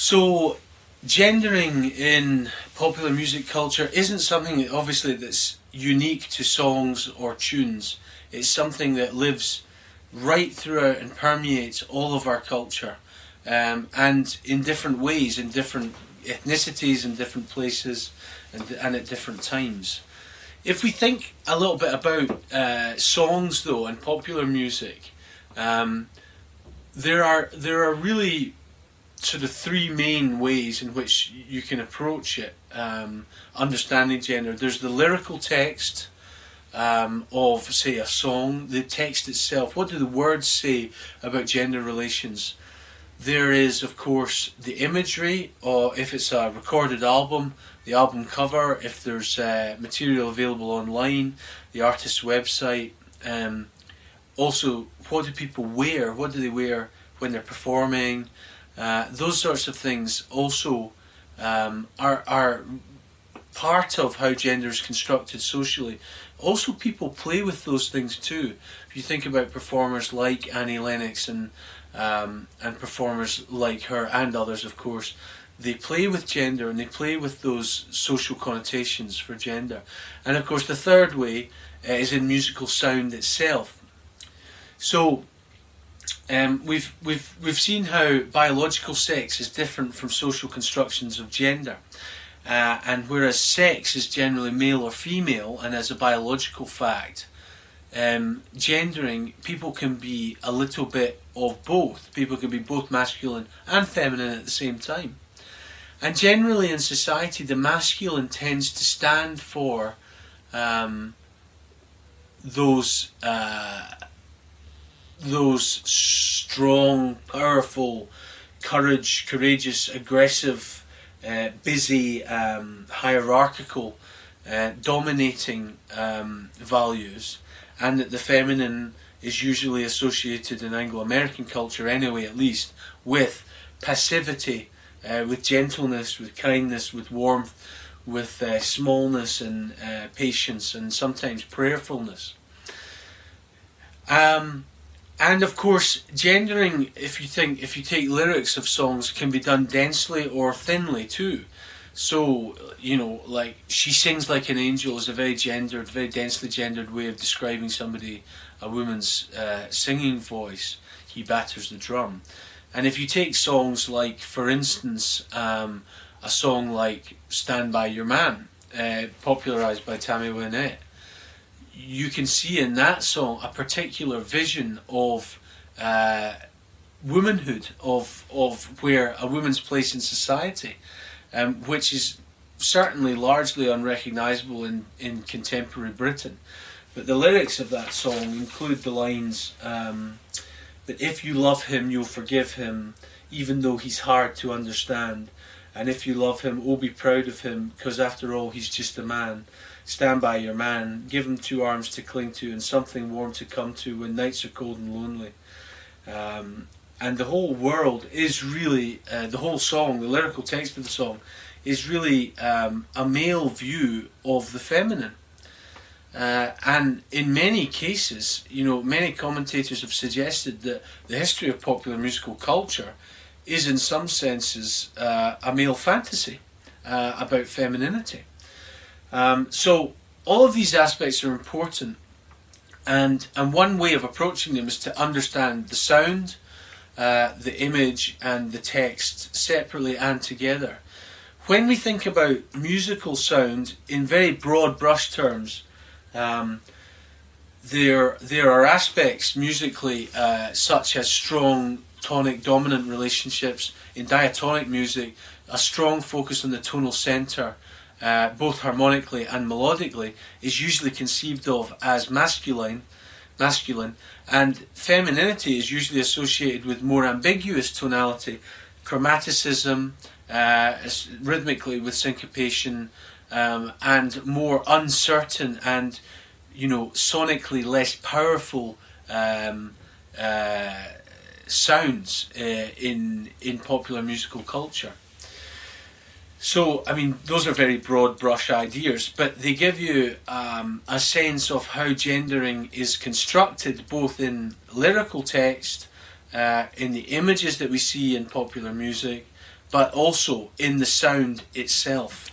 So, gendering in popular music culture isn't something that obviously that's unique to songs or tunes. It's something that lives right throughout and permeates all of our culture, and in different ways, in different ethnicities, in different places, and at different times. If we think a little bit about songs, though, and popular music, there are really sort of three main ways in which you can approach it, understanding gender. There's the lyrical text of, say, a song, the text itself. What do the words say about gender relations? There is, of course, the imagery, or if it's a recorded album, the album cover, if there's material available online, the artist's website. Also, what do people wear? What do they wear when they're performing? Those sorts of things also are part of how gender is constructed socially. Also, people play with those things too. If you think about performers like Annie Lennox and performers like her and others, of course, they play with gender and they play with those social connotations for gender. And of course, the third way is in musical sound itself. So we've seen how biological sex is different from social constructions of gender, and whereas sex is generally male or female, and as a biological fact, gendering, people can be a little bit of both. People can be both masculine and feminine at the same time. And generally in society, the masculine tends to stand for those strong, powerful, courageous, aggressive, busy, hierarchical, dominating values, and that the feminine is usually associated in Anglo-American culture anyway, at least, with passivity, with gentleness, with kindness, with warmth, with smallness and patience, and sometimes prayerfulness. And of course, gendering, if you take lyrics of songs, can be done densely or thinly too. So, like, she sings like an angel is a very gendered, very densely gendered way of describing somebody, a woman's singing voice. He batters the drum. And if you take songs like, for instance, a song like Stand By Your Man, popularised by Tammy Wynette, you can see in that song a particular vision of womanhood, of where a woman's place in society, which is certainly largely unrecognisable in contemporary Britain. But the lyrics of that song include the lines that if you love him, you'll forgive him, even though he's hard to understand. And if you love him, oh, be proud of him, because after all, he's just a man. Stand by your man, give him 2 arms to cling to and something warm to come to when nights are cold and lonely. And the whole world is really, the whole song, the lyrical text of the song, is really a male view of the feminine. And in many cases, many commentators have suggested that the history of popular musical culture is in some senses a male fantasy about femininity. So all of these aspects are important, and one way of approaching them is to understand the sound, the image and the text separately and together. When we think about musical sound in very broad brush terms, there are aspects musically such as strong tonic-dominant relationships. In diatonic music, a strong focus on the tonal centre, both harmonically and melodically, is usually conceived of as masculine, and femininity is usually associated with more ambiguous tonality, chromaticism, rhythmically with syncopation, and more uncertain and sonically less powerful sounds in popular musical culture. So, those are very broad brush ideas, but they give you a sense of how gendering is constructed both in lyrical text, in the images that we see in popular music, but also in the sound itself.